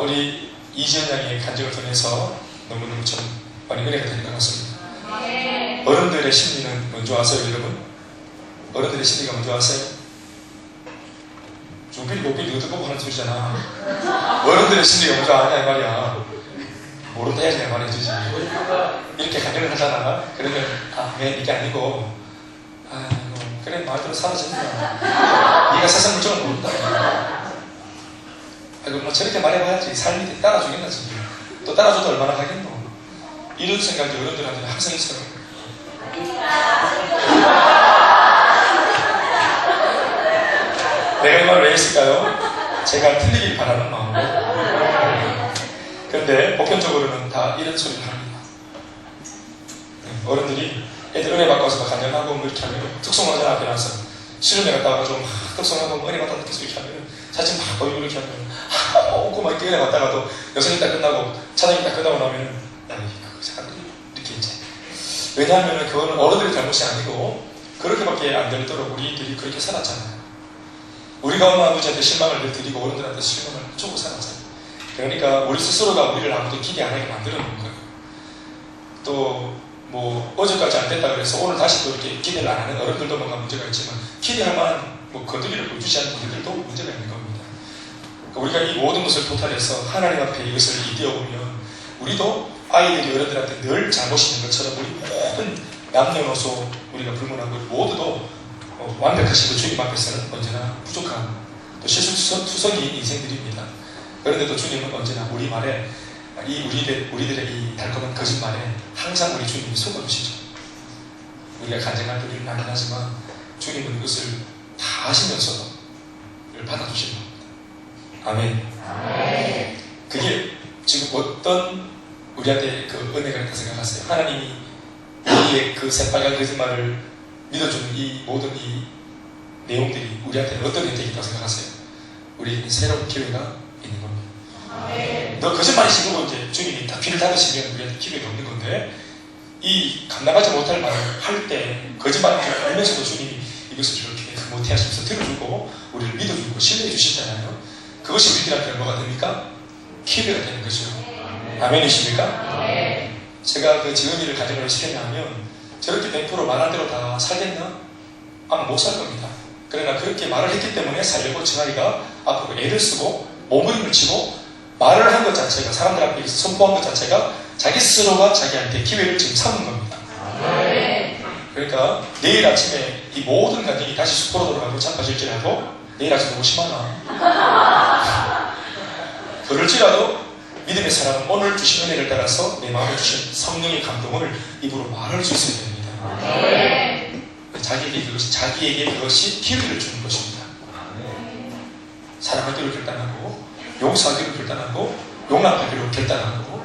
우리 이지연 양의 간증을 통해서 너무너무 좀 많이 은혜가 되는 것 같습니다. 어른들의 심리는 뭔지 아세요, 여러분? 어른들의 심리가 뭔지 아세요? 조빌 고빌 너도 보고 하는 소리잖아. 어른들의 심리가 뭔지 아냐 이 말이야. 모른다 해야지 내 말해주지. 이렇게 간증을 하잖아. 그러면 왜 이게 아니고 그래 말대로 사라진다. 네가 세상 물정을 모른다. 뭐 저렇게 말해봐야지 삶이 따라주겠나 지금. 또 따라줘도 얼마나 하겠노. 이런 생각이 어른들한테는 항상 있어요. 내가 이 말을 왜 했을까요? 제가 틀리길 바라는 마음으로. 그런데 보편적으로는 다 이런 소리를 합니다. 어른들이 애들 은혜 받고 와서 간증하고 뭐 이렇게 하면 특성화자 앞에 나서 실험에 갔다 와가지고 막 특성하고 은혜 받다 계속 이렇게 하면 사진 막 보이고 이렇게 하면 웃고 막 이렇게 은혜 받다가도 여성이 딱 끝나고 찬양이 딱 끝나고 나면은 사람들이 이렇게 이제 왜냐하면 그거는 어른들의 잘못이 아니고 그렇게밖에 안 되도록 우리들이 그렇게 살았잖아요. 우리가 엄마 아버지한테 실망을 드리고 어른들한테 실망을 주고 살았잖아요. 그러니까 우리 스스로가 우리를 아무도 기대 안 하게 만들어 놓은 거예요. 또 뭐 어제까지 안 됐다 그래서 오늘 다시 또 이렇게 기대를 안 하는 어른들도 뭔가 문제가 있지만 기대할 만한 뭐 거두리를 보여주지 않는 분들도 문제가 있는 겁니다. 그러니까 우리가 이 모든 것을 토탈해서 하나님 앞에 이것을 이대어보면 우리도 아이들이 어른들한테 늘 잘못이 있는 것처럼 우리 모든 남녀노소 우리가 불문하고 모두도 완벽하신 그 주님 앞에서는 언제나 부족한 또 실수투성이인 인생들입니다. 그런데도 주님은 언제나 우리 말에 우리들의 이 달콤한 거짓말에 항상 우리 주님이 속아주시죠. 우리가 간증할 때는 많이 하지만 주님은 그것을 다 아시면서도 받아주시는 겁니다. 아멘. 아멘. 그게 지금 어떤 우리한테 그 은혜가 있다고 생각하세요? 하나님이 우리의 그 새빨간 거짓말을 믿어주는 이 모든 이 내용들이 우리한테 어떤 혜택이 있다고 생각하세요? 우리 새로운 기회가 있는 겁니다. 너 거짓말이 지금 이제 주님이 다 귀를 닫으시면 우리한테 기회가 없는 건데 이 감당하지 못할 말을 할 때 거짓말을 알면서도 주님이 이것을 이렇게 못해 하시면서 들어주고 우리를 믿어주고 신뢰해 주시잖아요. 그것이 우리들한테 뭐가 됩니까? 기회가 되는 거죠. 아멘이십니까? 제가 그 지은이를 가정을 시켰냐면 저렇게 100% 말한 대로 다 살겠나? 아마 못 살 겁니다. 그러나 그렇게 말을 했기 때문에 살려고 정아이가 앞으로 애를 쓰고 몸부림을 치고 말을 한 것 자체가 사람들 앞에 선포한 것 자체가 자기 스스로가 자기한테 기회를 지금 삼은 겁니다. 그러니까 내일 아침에 이 모든 간증이 다시 숲으로 돌아가고 자빠질지라도 내일 아침 너무 심하나 그럴지라도 믿음의 사람은 오늘 주신 은혜를 따라서 내 마음에 주신 성령의 감동을 입으로 말할 수 있어야 됩니다. 자기에게 그것이 기회를 주는 것입니다. 사랑하기로 결단하고 용서하기로 결단하고 용납하기로 결단하고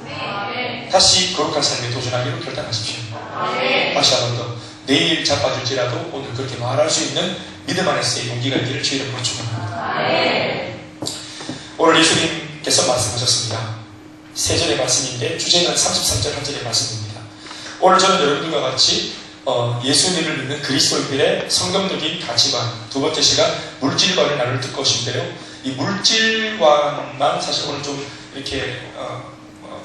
다시 거룩한 삶에 도전하기로 결단하십시오. 다시 한 번 더 내일 자빠질지라도 오늘 그렇게 말할 수 있는 믿음 안에서의 용기가 있기를 주의 이름으로 축원합니다. 오늘 예수님께서 말씀하셨습니다. 세 절의 말씀인데 주제는 33절 한 절의 말씀입니다. 오늘 저는 여러분들과 같이 예수님을 믿는 그리스도인들의 성경적인 가치관, 두 번째 시간 물질관을 나눌 것인데요. 이 물질관만 사실 오늘 좀 이렇게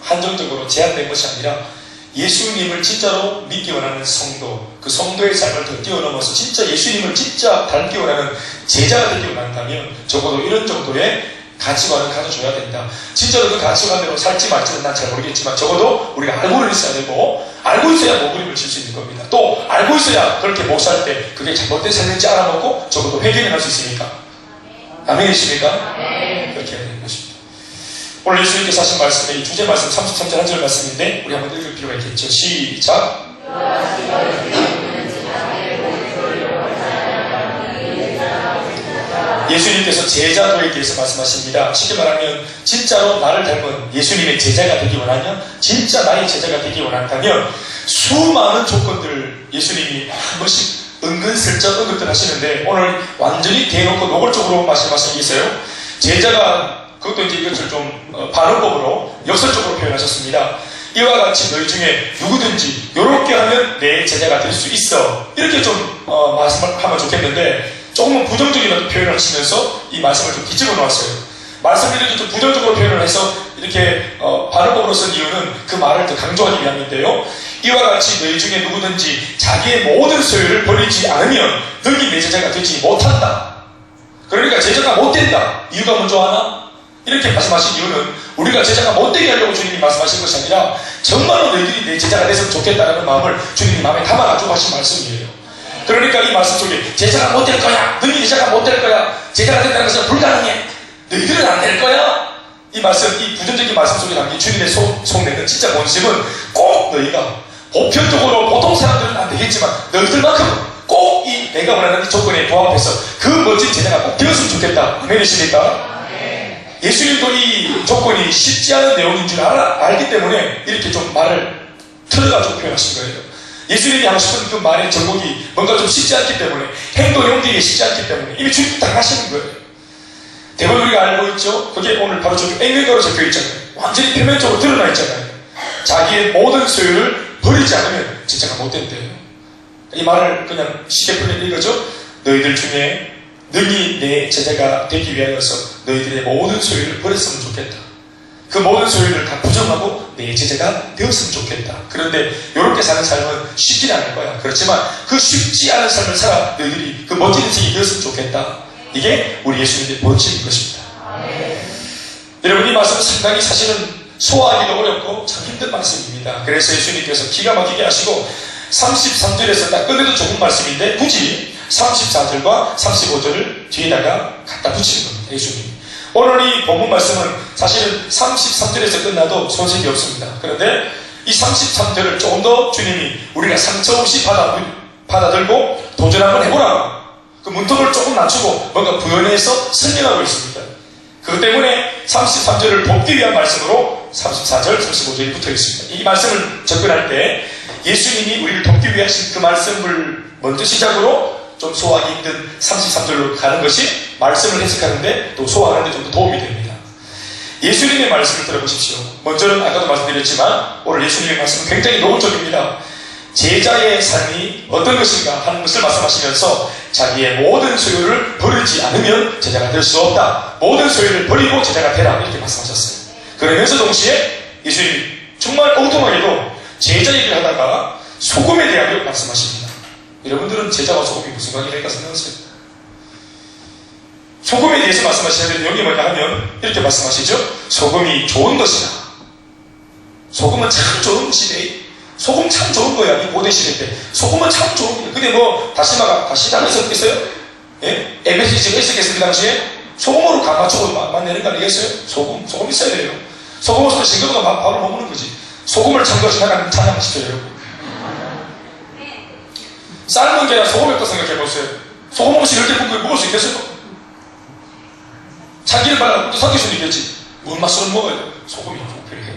한정적으로 제한된 것이 아니라 예수님을 진짜로 믿기 원하는 성도, 그 성도의 삶을 더 뛰어넘어서 진짜 예수님을 진짜 닮기 원하는 제자가 되기 원한다면 적어도 이런 정도의 가치관을 가져줘야 된다. 진짜로 그 가치관대로 살지 말지는 난 잘 모르겠지만 적어도 우리가 알고는 있어야 되고 알고 있어야 몸부림을 칠 수 있는 겁니다. 또 알고 있어야 그렇게 못 살 때 그게 잘못된 삶인지 알아먹고 적어도 회개를 할 수 있으니까. 아멘이십니까? 그렇게 해야 되는 것입니다. 오늘 예수님께서 하신 말씀의 이 주제 말씀 33절 한 절 말씀인데 우리 한번 읽을 필요가 있겠죠. 시작. 예수님께서 제자도에 대해서 말씀하십니다. 쉽게 말하면 진짜로 나를 닮은 예수님의 제자가 되기 원하냐? 진짜 나의 제자가 되기 원한다면 수많은 조건들 예수님이 한 번씩 은근슬쩍 언급들 하시는데 오늘 완전히 대놓고 노골적으로 말씀하시겠어요? 제자가 그것도 이제 이것을 좀 반어법으로 역설적으로 표현하셨습니다. 이와 같이 너희 중에 누구든지 이렇게 하면 내 제자가 될 수 있어. 이렇게 좀 말씀을 하면 좋겠는데 조금은 부정적인 표현을 하시면서 이 말씀을 좀 뒤집어 놓았어요. 말씀드리기 좀 부정적으로 표현을 해서 이렇게 발음법으로 쓴 이유는 그 말을 더 강조하기 위함인데요. 이와 같이 너희 중에 누구든지 자기의 모든 소유를 버리지 않으면 너희 내 제자가 되지 못한다. 그러니까 제자가 못된다. 이유가 뭔지 아나? 이렇게 말씀하신 이유는 우리가 제자가 못되게 하려고 주님이 말씀하신 것이 아니라 정말로 너희들이 내 제자가 됐으면 좋겠다는 마음을 주님이 마음에 담아가지고 하신 말씀이에요. 그러니까 이 말씀 속에 제자가 못 될 거야. 너희 제자가 못 될 거야. 제자가 된다는 것은 불가능해. 너희들은 안 될 거야. 이 말씀, 이 부정적인 말씀 속에 담긴 주님의 속내는 진짜 본심은 꼭 너희가 보편적으로 보통 사람들은 안 되겠지만 너희들만큼은 꼭 이 내가 원하는 조건에 부합해서 그 멋진 제자가 꼭 되었으면 좋겠다. 아멘이십니까? 예수님도 이 조건이 쉽지 않은 내용인 줄 알기 때문에 이렇게 좀 말을 틀어가지고 표현하신 거예요. 예수님이 하고 싶은 그 말의 정복이 뭔가 좀 쉽지 않기 때문에 행동에 옮기기 쉽지 않기 때문에 이미 주님이 다 하시는 거예요. 대부분 우리가 알고 있죠? 그게 오늘 바로 저기 액면가로 적혀 있잖아요. 완전히 표면적으로 드러나 있잖아요. 자기의 모든 소유를 버리지 않으면 제자가 못 된대요. 이 말을 그냥 쉽게 풀면 이거죠. 너희들 중에 능히 내 제자가 되기 위하여서 너희들의 모든 소유를 버렸으면 좋겠다. 그 모든 소유를 다 부정하고 내 제자가 되었으면 좋겠다. 그런데 이렇게 사는 삶은 쉽지 않을 거야. 그렇지만 그 쉽지 않은 삶을 살아 너희들이 그 멋진 인생이 되었으면 좋겠다. 이게 우리 예수님의 본심인 것입니다. 여러분, 이 말씀은 상당히 사실은 소화하기도 어렵고 참 힘든 말씀입니다. 그래서 예수님께서 기가 막히게 하시고 33절에서 딱 끝내도 좋은 말씀인데 굳이 34절과 35절을 뒤에다가 갖다 붙이는 겁니다. 예수님. 오늘 이 본문 말씀은 사실은 33절에서 끝나도 손색이 없습니다. 그런데 이 33절을 조금 더 주님이 우리가 상처 없이 받아들고 도전 한번 해보라고 그 문턱을 조금 낮추고 뭔가 부연해서 설명하고 있습니다. 그것 때문에 33절을 돕기 위한 말씀으로 34절, 35절이 붙어 있습니다. 이 말씀을 접근할 때 예수님이 우리를 돕기 위해 하신 그 말씀을 먼저 시작으로 좀 소화하기 힘든 33절로 가는 것이 말씀을 해석하는데 또 소화하는데 좀 더 도움이 됩니다. 예수님의 말씀을 들어보십시오. 먼저는 아까도 말씀드렸지만 오늘 예수님의 말씀은 굉장히 노골적입니다. 제자의 삶이 어떤 것인가 하는 것을 말씀하시면서 자기의 모든 소유를 버리지 않으면 제자가 될 수 없다. 모든 소유를 버리고 제자가 되라. 이렇게 말씀하셨어요. 그러면서 동시에 예수님이 정말 엉뚱하게도 제자 얘기를 하다가 소금에 대하여 말씀하십니다. 여러분들은 제자와 소금이 무슨 관계일까 생각하세요? 소금에 대해서 말씀하셔야 되는 내용이 뭐냐 하면 이렇게 말씀하시죠. 소금이 좋은 것이다. 소금은 참 좋은 것이래. 소금 참 좋은 거야. 이 고대 시대 때 소금은 참 좋은 거야. 근데 뭐 다시마가 다시다면서 없겠어요? 예? MSG가 있었겠어요? 그 당시에? 소금으로 간 맞추고 만내는 거 아니겠어요? 소금 있어야 돼요. 소금 없으면 싱거워서 밥을 못 먹는 거지. 소금을 참고해서 하나님 찬양하시죠, 여러분. 삶은 게 아니라 소금이 없다 생각해보세요. 소금 없이 이렇게 먹을 수 있겠어요? 참기름 발라서 또 삼킬 수도 있겠지. 뭔 맛으로 먹어야 돼? 소금이 필요해요.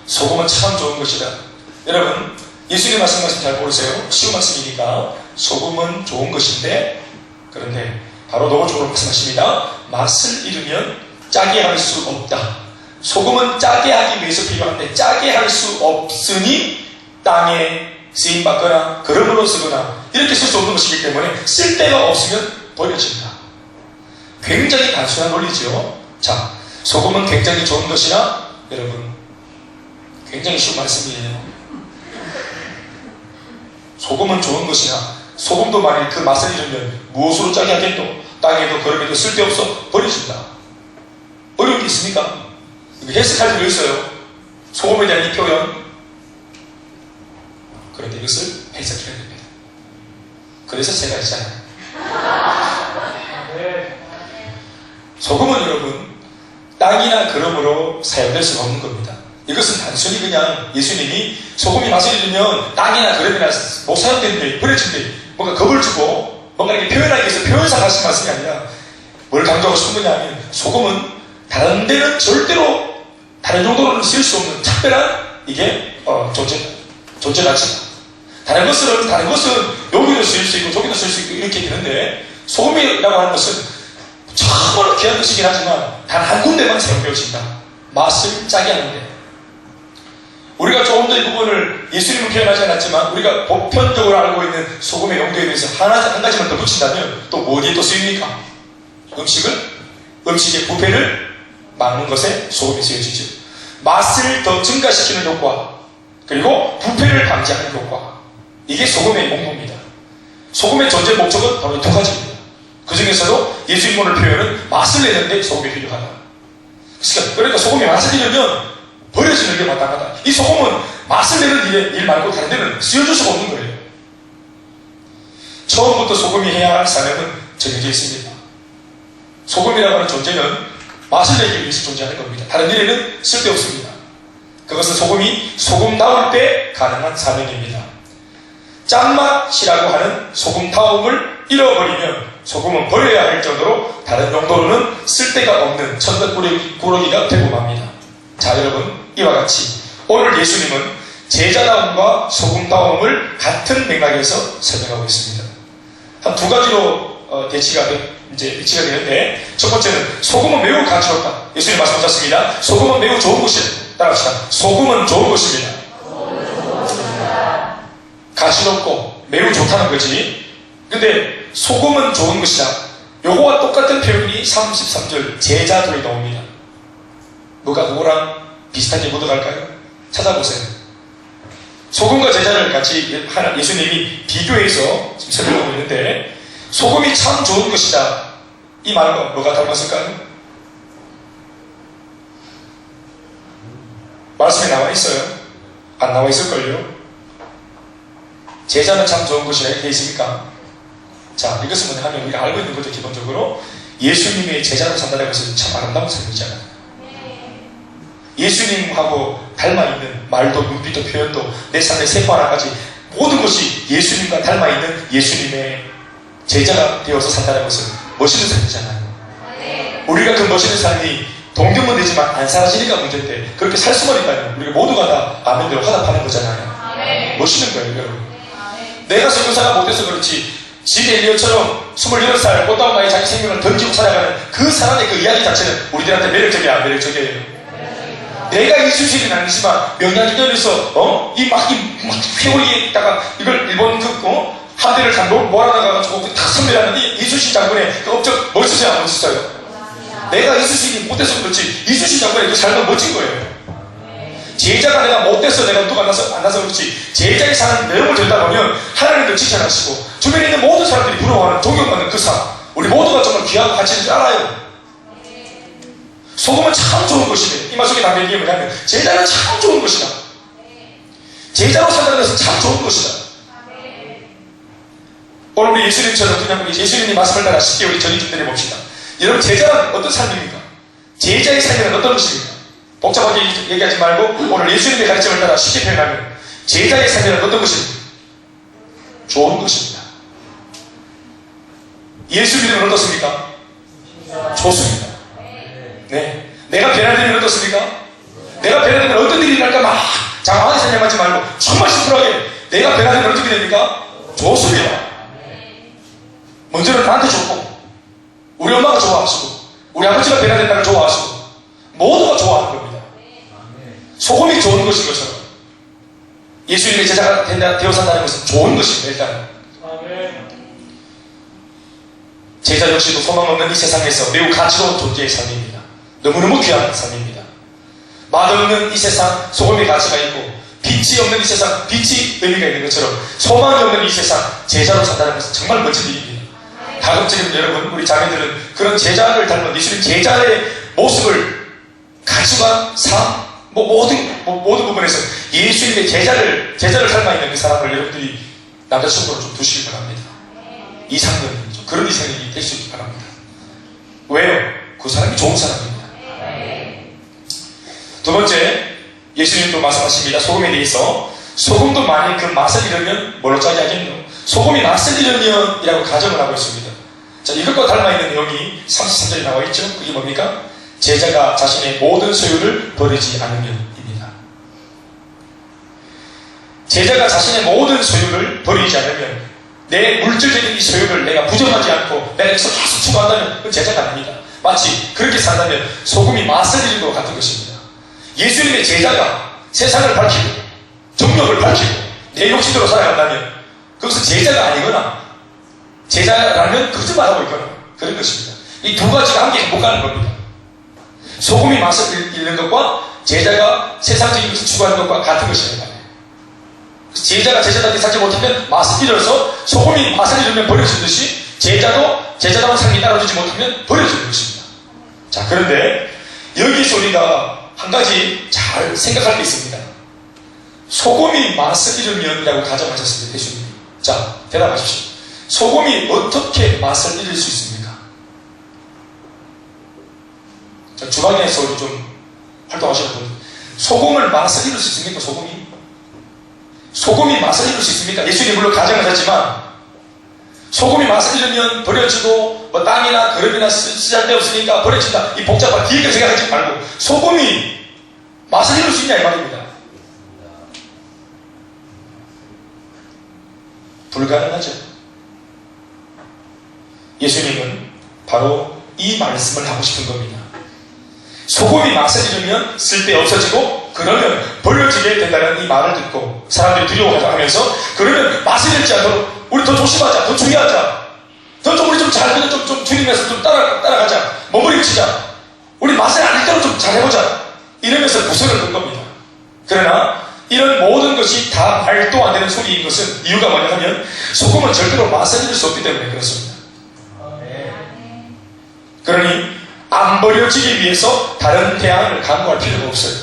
소금은 참 좋은 것이다. 여러분, 예수님 말씀 잘 모르세요? 쉬운 말씀이니까 소금은 좋은 것인데 그런데 바로 노골적으로 말씀하십니다. 맛을 잃으면 짜게 할 수 없다. 소금은 짜게 하기 위해서 필요한데 짜게 할 수 없으니 땅에 쓰임받거나 거름으로 쓰거나 이렇게 쓸 수 없는 것이기 때문에 쓸 데가 없으면 버려진다. 굉장히 단순한 논리죠. 자, 소금은 굉장히 좋은 것이나 여러분 굉장히 쉬운 말씀이에요. 소금은 좋은 것이나 소금도 만일 그 맛을 잃으면 무엇으로 짜게 하겠노? 땅에도 거름에도 쓸데없어 버려진다. 어려운 게 있습니까? 해석할 필요 있어요. 소금에 대한 이 표현. 그런데 이것을 해석해야 됩니다. 그래서 제가 있잖아요. 소금은 여러분 땅이나 거름으로 사용될 수가 없는 겁니다. 이것은 단순히 그냥 예수님이 소금이 맛을 잃으면 땅이나 거름이나 못 사용된대, 버려진대, 뭔가 겁을 주고 뭔가 이렇게 표현하기 위해서 표현상 하신 말씀이 아니라 뭘 강조하고 싶은 거냐 하면 소금은 다른 데는 절대로 다른 정도로는 쓸 수 없는 특별한 이게 존재 가치다. 다른 것은 여기도 쓸 수 있고 저기도 쓸 수 있고 이렇게 되는데 소금이라고 하는 것은 정말로 귀한 것이긴 하지만 단 한 군데만 사용되어진다. 맛을 짜게 하는데 우리가 조금 더 이 부분을 예수님은 표현하지 않았지만 우리가 보편적으로 알고 있는 소금의 용도에 대해서 한 가지만 더 붙인다면 또 어디에 또 쓰입니까? 음식의 부패를 막는 것에 소금이 쓰여지죠. 맛을 더 증가시키는 효과, 그리고 부패를 방지하는 효과, 이게 소금의 용도입니다. 소금의 존재 목적은 바로 두 가지입니다. 그 중에서도 예수님 오늘 표현은 맛을 내는데 소금이 필요하다. 그러니까 소금이 맛을 내려면 버려지는 게 마땅하다. 이 소금은 맛을 내는 일 말고 다른 데는 쓰여줄 수가 없는 거예요. 처음부터 소금이 해야 할 사명은 정해져 있습니다. 소금이라고 하는 존재는 맛을 내기 위해서 존재하는 겁니다. 다른 일에는 쓸데없습니다. 그것은 소금이 소금다울 때 가능한 사명입니다. 짠맛이라고 하는 소금다움을 잃어버리면 소금은 버려야 할 정도로 다른 용도로는 쓸데가 없는 천덕꾸러기가 되고 맙니다. 자, 여러분, 이와 같이 오늘 예수님은 제자다움과 소금다움을 같은 맥락에서 설명하고 있습니다. 한 두 가지로 배치가 되는데, 첫 번째는 소금은 매우 가치롭다. 예수님 말씀하셨습니다. 소금은 매우 좋은 것이다. 따라합시다. 소금은 좋은 것입니다. 가치롭고 매우 좋다는 거지. 근데 소금은 좋은 것이다. 요거와 똑같은 표현이 33절 제자들에 나옵니다. 뭐가 그거랑 비슷하게 묻어갈까요? 찾아보세요. 소금과 제자를 같이 예수님이 비교해서 지금 설명하고 있는데, 소금이 참 좋은 것이다. 이 말과 뭐가 닮았을까요? 말씀에 나와 있어요? 안 나와 있을걸요? 제자는 참 좋은 것이라 이렇게 있습니까? 자, 이것은 뭐냐 하면 우리가 알고 있는 거죠. 기본적으로 예수님의 제자로 산다는 것은 참 아름다운 삶이잖아요. 예수님하고 닮아있는 말도, 눈빛도, 표현도, 내 삶의 세포 하나까지 모든 것이 예수님과 닮아있는 예수님의 제자가 되어서 산다는 것은 멋있는 삶이잖아요. 우리가 그 멋있는 삶이 동경은 되지만 안 사라지니까 문제인데, 그렇게 살 수만 있다면 우리가 모두가 다 아멘대로 화답하는 거잖아요. 멋있는 거예요, 여러분. 내가 선교사가 못해서 그렇지, 지 엘리엇처럼 28살 꽃다운 나이 자기 생명을 던지고 살아가는 그 사람의 그 이야기 자체는 우리들한테 매력적이야, 안 매력적이에요? 내가 이수식은 아니지만 명량기념에서 이 회오리에 있다가 이걸 일본 함대를 다 몰아나가가지고 다 선멸하는 이 이수식 장군의 그 업적 멋있어요, 안 멋있어요? 내가 이수식이 못해서 그렇지, 이수식 장군의 그 삶은 멋진 거예요. 제자가 내가 못돼서 내가 누가 안 나서 그렇지, 제자의 사는 내용을 들다 보면 하나님도 칭찬하시고 주변에 있는 모든 사람들이 부러워하는, 존경받는 그 삶, 우리 모두가 정말 귀하고 가치 있는 줄 알아요. 소금은 참 좋은 것이네. 이 말 속에 담긴 게 뭐냐면 제자는 참 좋은 것이다. 제자로 산다는 것은 참 좋은 것이다. 오늘 우리 예수님처럼 그냥 예수님이 말씀을 따라 쉽게 우리 전인중들이 봅시다. 여러분, 제자는 어떤 삶입니까? 제자의 삶은 어떤 것입니까? 복잡하게 얘기하지 말고 오늘 예수님의 가르침을 따라 쉽게 표현하면 제자의 삶은 어떤 것입니까? 좋은 것입니다. 예수 믿으면 어떻습니까? 좋습니다. 네. 내가 변화되면 어떻습니까? 내가 변화되면 어떤 일이 날까 막 장황하게 생각하지 말고 정말 심플하게 내가 변화되면 어떻게 됩니까? 좋습니다. 먼저는 나한테 좋고, 우리 엄마가 좋아하시고, 우리 아버지가 변화된다는 걸 좋아하시고, 모두가 좋아하는 겁니다. 소금이 좋은 것인 것처럼 예수님의 제자가 되어 산다는 것은 좋은 것입니다. 일단 제자 역시도 소망 없는 이 세상에서 매우 가치로운 존재의 삶입니다. 너무너무 귀한 삶입니다. 맛없는 이 세상 소금의 가치가 있고, 빛이 없는 이 세상 빛이 의미가 있는 것처럼 소망이 없는 이 세상 제자로 산다는 것은 정말 멋진 일입니다. 가급적이면 여러분, 우리 자매들은 그런 제자를 닮은 예수님 제자의 모습을, 가치관, 삶, 모든 부분에서 예수님의 제자를 닮아있는 그 사람을 여러분들이 남자친구로 좀 두시기 바랍니다. 이상은 그런 이상이 될 수 있기 바랍니다. 왜요? 그 사람이 좋은 사람입니다. 두 번째, 예수님도 말씀하십니다. 소금에 대해서 소금도 만일 그 맛을 잃으면 뭘로 짜게 하겠노? 소금이 맛을 잃으면 이라고 가정을 하고 있습니다. 자, 이것과 닮아있는 내용이 33절에 나와 있죠. 그게 뭡니까? 제자가 자신의 모든 소유를 버리지 않으면입니다. 제자가 자신의 모든 소유를 버리지 않으면, 내 물질적인 이 소유를 내가 부정하지 않고 내가 여기서 계속 추구한다면 그건 제자가 아닙니다. 마치 그렇게 산다면 소금이 맛을 잃은 것 같은 것입니다. 예수님의 제자가 세상을 밝히고 정력을 밝히고 내 욕심대로 살아간다면 그것은 제자가 아니거나 제자라면 거짓말하고 있거나 그런 것입니다. 이 두 가지가 함께 못 가는 겁니다. 소금이 맛을 잃는 것과 제자가 세상적인 것을 추구하는 것과 같은 것이라는 말이에요. 제자가 제자답게 살지 못하면 맛을 잃어서 소금이 맛을 잃으면 버려지듯이 제자도 제자다운 삶이 따라주지 못하면 버려지는 것입니다. 자, 그런데 여기서 우리가 한 가지 잘 생각할 게 있습니다. 소금이 맛을 잃으면이라고 가정하셨습니다. 예수님. 자, 대답하십시오. 소금이 어떻게 맛을 잃을 수 있습니까? 자, 주방에서 우리 좀 활동하시는 분, 소금을 맛을 잃을 수 있습니까? 소금이 맛을 잃을 수 있습니까? 예수님이 물론 가정하셨지만 소금이 맛을 잃으면 버려지고 뭐 땅이나 그릇이나 쓰잘데 없으니까 버려진다. 이 복잡한 뒤에 생각하지 말고 소금이 맛을 잃을 수 있냐 이 말입니다. 불가능하죠. 예수님은 바로 이 말씀을 하고 싶은 겁니다. 소금이 맛을 잃으면 쓸데 없어지고 그러면 버려지게 된다는 이 말을 듣고 사람들이 두려워하면서 그러면 맛을 잃지 않도록 우리 더 조심하자, 더 주의하자, 우리 좀 잘, 좀 줄이면서 좀 따라가자, 머무림치자, 우리 맛을 안 잃도록 좀 잘해보자, 이러면서 구설을 든 겁니다. 그러나 이런 모든 것이 다 말도 안 되는 소리인 것은 이유가 뭐냐 하면 소금은 절대로 맛을 잃을 수 없기 때문에 그렇습니다. 그러니 안 버려지기 위해서 다른 대안을 강구할 필요가 없어요.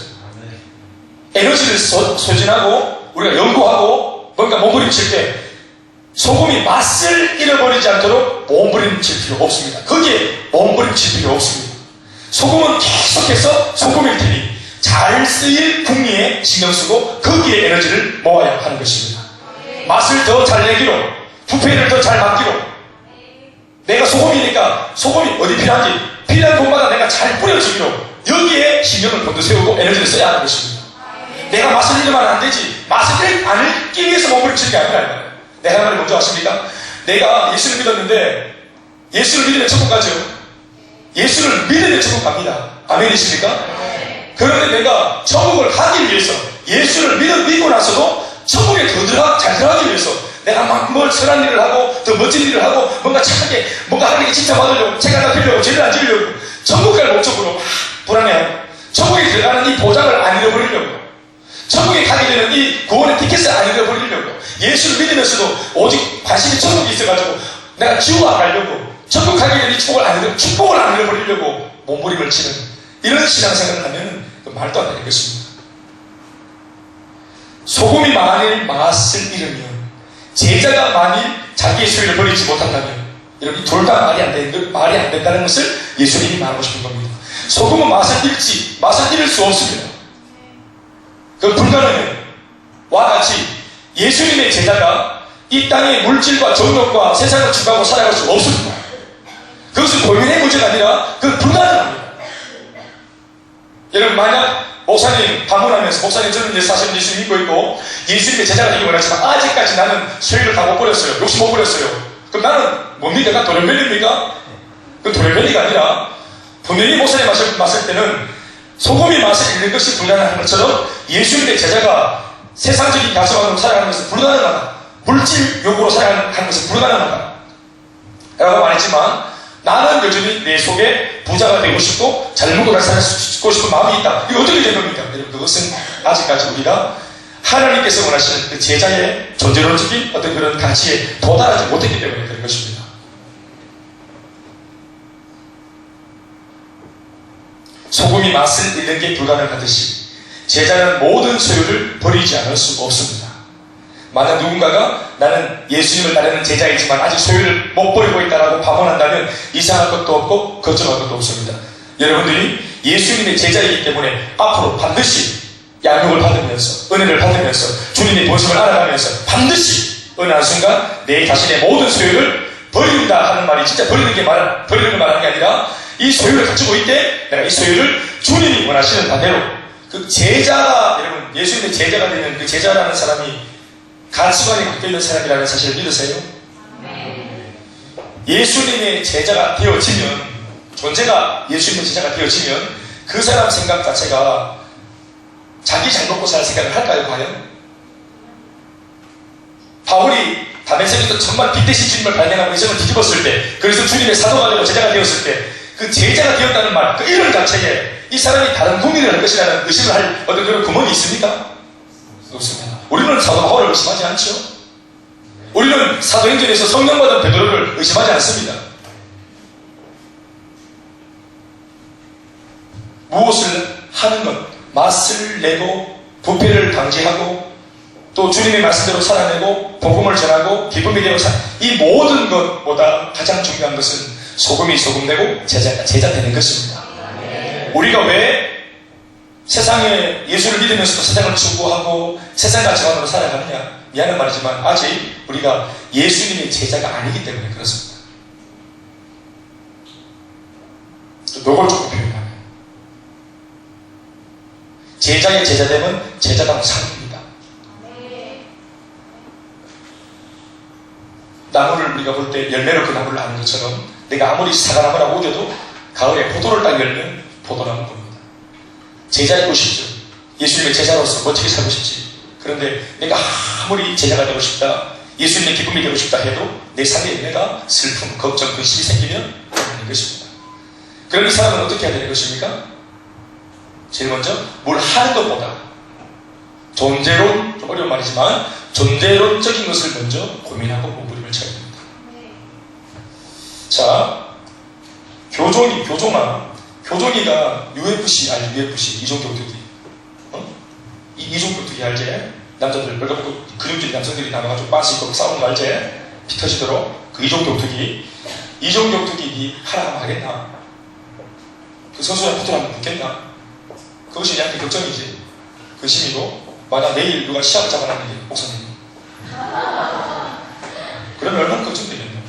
에너지를 소진하고 우리가 연구하고 뭔가 몸부림칠 때 소금이 맛을 잃어버리지 않도록 몸부림칠 필요가 없습니다. 거기에 몸부림칠 필요가 없습니다. 소금은 계속해서 소금일 테니 잘 쓰일 궁리에 신경 쓰고 거기에 에너지를 모아야 하는 것입니다. 맛을 더 잘 내기로, 부패를 더 잘 맡기로, 내가 소금이니까 소금이 어디 필요한지 필요한 곳마다 내가 잘 뿌려주기로 여기에 신경을 곤두세우고 에너지를 써야 하는 것입니다. 내가 맛을 잃으면 안 되지. 맛을 안 잃기 위해서 몸부림치는 게 아니라 내가 하는 말이 뭔지 아십니까? 내가 예수를 믿었는데 예수를 믿으면 천국 가죠. 예수를 믿으면 천국 갑니다. 아멘이십니까? 그런데 내가 천국을 가기 위해서 예수를 믿고 나서도 천국에 잘 들어가기 위해서 내가 막 뭘 선한 일을 하고 더 멋진 일을 하고 뭔가 착하게 뭔가 하나님께 칭찬받으려고 책 하나 펴려고 죄를 안 지으려고 천국 갈 목적으로 막 불안해하고 천국에 들어가는 이 보장을 안 잃어버리려고 천국에 가게 되는 이 구원의 티켓을 안 잃어버리려고 예수를 믿으면서도 오직 관심이 천국에 있어가지고 내가 지옥 안 가려고 천국 가게 되는 이 축복을 안 잃어버리려고 몸부림을 치는 이런 신앙생활을 하면 말도 안 되는 것입니다. 소금이 만일 맛을 잃으면 제자가 만일 자기의 소유를 버리지 못한다면 여러분 둘 다 말이 안 된다는 것을 예수님이 말하고 싶은 겁니다. 소금은 맛을 잃을 수 없습니다. 그 불가능해요. 와 같이 예수님의 제자가 이 땅의 물질과 정욕과 세상을 추구하고 살아갈 수 없습니다. 그것은 본인의 문제가 아니라 그건 불가능합니다. 여러분 만약 목사님 방문하면서 목사님 저는 이제 사실 예수 믿고 있고 예수님의 제자가 되기 원하지만 아직까지 나는 소유를 다 못 버렸어요. 욕심 못 버렸어요. 그럼 나는 뭡니까? 난 도련변입니까? 그 도련변이가 아니라 분명히 목사님 마실 때는 소금이 맛을 잃는 것이 불가능한 것처럼 예수님의 제자가 세상적인 가치관으로 살아가는 것은 불가능하다. 물질 욕구로 살아가는 것은 불가능하다. 라고 말했지만 나는 여전히 내 속에 부자가 되고 싶고 잘 먹고 잘 살고 싶은 마음이 있다. 이거 어떻게 된 겁니까? 여러분 그것은 아직까지 우리가 하나님께서 원하시는 그 제자의 존재론적인 어떤 그런 가치에 도달하지 못했기 때문에 그런 것입니다. 소금이 맛을 잃는 게 불가능하듯이 제자는 모든 소유를 버리지 않을 수 없습니다. 만약 누군가가 나는 예수님을 따르는 제자이지만 아직 소유를 못 버리고 있다라고 반문한다면 이상할 것도 없고 걱정할 것도 없습니다. 여러분들이 예수님의 제자이기 때문에 앞으로 반드시 양육을 받으면서 은혜를 받으면서 주님의 본심을 알아가면서 반드시 어느 한순간 내 자신의 모든 소유를 버린다 하는 말이 진짜 버리는 걸 말하는 게 아니라 이 소유를 가지고 있대 내가 이 소유를 주님이 원하시는 바대로 그 제자가 여러분 예수님의 제자가 되는 그 제자라는 사람이 가치관이 바뀌어있는 사람이라는 사실을 믿으세요? 예수님의 제자가 되어지면 존재가 예수님의 제자가 되어지면 그 사람 생각 자체가 자기 잘 먹고 살 생각을 할까요? 과연? 바울이 다메섹에서 정말 빅대시 주님을 발견하고 인생을 뒤집었을 때 그래서 주님의 사도가 되고 제자가 되었을 때 그 제자가 되었다는 말 그 이름 자체에 이 사람이 다른 국민을 할 것이라는 의심을 할 어떤 그런 구멍이 있습니까? 없습니다. 우리는 사도 바울을 의심하지 않죠. 우리는 사도행전에서 성령받은 베드로를 의심하지 않습니다. 무엇을 하는 것, 맛을 내고 부패를 방지하고 또 주님의 말씀대로 살아내고 복음을 전하고 기쁨이 되고 이 모든 것보다 가장 중요한 것은 소금이 소금되고 제자 되는 것입니다. 우리가 왜 세상에 예수를 믿으면서도 세상을 추구하고 세상 가치관으로 살아가느냐? 미안한 말이지만 아직 우리가 예수님의 제자가 아니기 때문에 그렇습니다. 노골적으로 표현하면 제자의 제자됨은 제자다운 삶입니다. 나무를 우리가 볼 때 열매로 그 나무를 아는 것처럼 내가 아무리 사과나무라고 우겨도 가을에 포도를 딱 열면 포도나무 봅니다. 제자이고 싶죠. 예수님의 제자로서 멋지게 살고 싶지. 그런데 내가 아무리 제자가 되고 싶다, 예수님의 기쁨이 되고 싶다 해도 내 삶에 내가 슬픔, 걱정, 근심이 생기면 안 되는 것입니다. 그럼 이 사람은 어떻게 해야 되는 것입니까? 제일 먼저 뭘 하는 것보다 존재론, 좀 어려운 말이지만 존재론적인 것을 먼저 고민하고 몸부림을 쳐야 됩니다. 자, 교종이가 UFC 알지? UFC 이종격투기. 이종격투기 알지? 남자들 벌거벗고 근육질 남성들이 나와가지고 빤스 입고 싸우는 거 알지? 피 터지도록 그 이종격투기 하라 하면 하겠나? 그 선수랑 붙으라면 붙겠나? 그것이 그냥 걱정이지. 근심이고 만약 내일 누가 시합을 잡아놨는데 목사님 그러면 얼마나 걱정되겠냐?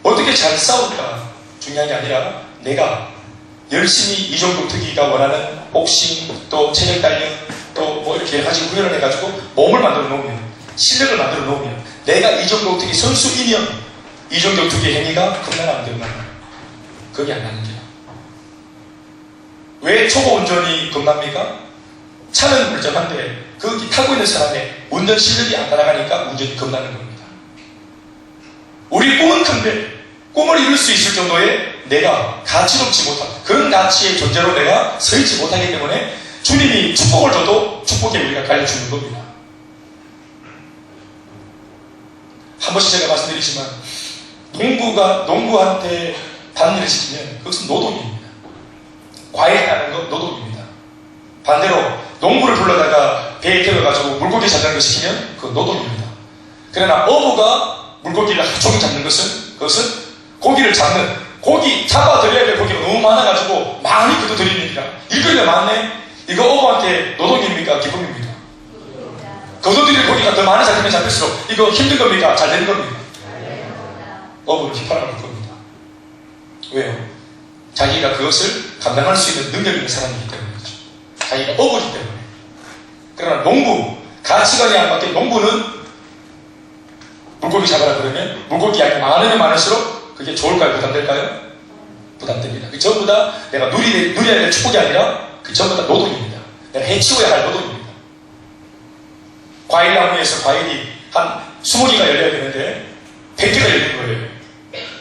어떻게 잘 싸울까 중요한 게 아니라 내가 열심히 이종격투기가 원하는 복싱 또 체력 단련 또 뭐 이렇게 여러 가지 훈련을 해가지고 몸을 만들어 놓으면 실력을 만들어 놓으면 내가 이종격투기 선수이면 이종격투기 행위가 겁나나 안 되나? 그게 안 나는 거야. 왜 초보 운전이 겁납니까? 차는 멀쩡한데 그 타고 있는 사람의 운전 실력이 안 따라가니까 운전이 겁나는 겁니다. 우리 꿈은 큰데 꿈을 이룰 수 있을 정도의 내가 가치롭지 못한 그런 가치의 존재로 내가 서 있지 못하기 때문에 주님이 축복을 줘도 축복에 우리가 갈려주는 겁니다. 한 번씩 제가 말씀드리지만 농부한테 밭일을 시키면 그것은 노동입니다. 과일 따는 것 노동입니다. 반대로 농부를 불러다가 배에 태워가지고 물고기 잡는 거 시키면 그건 노동입니다. 그러나 어부가 물고기를 하루 종일 잡는 것은 그것은 고기를 고기 잡아드려야 될 고기가 너무 많아가지고 많이 걷어들입니다. 일거리가 많네? 이거 어부한테 노동입니까? 기쁨입니까? 걷어들일 고기가 더 많이 잡히면 잡힐수록 이거 힘든 겁니까? 잘 되는 겁니까? 어부는 휘파람을 겁니다. 왜요? 자기가 그것을 감당할 수 있는 능력이 있는 사람이기 때문이죠. 자기가 어부기 때문에. 그러나 농부, 가치관이 안 바뀐 농부는 물고기 잡아라 그러면 물고기 양이 많으면 많을수록 그게 좋을까요? 부담될까요? 부담됩니다. 그 전부 다 내가 누려야 될 축복이 아니라 그 전부 다 노동입니다. 내가 해치워야 할 노동입니다. 과일나무에서 과일이 한 20개가 열려야 되는데 100개가 열린 거예요.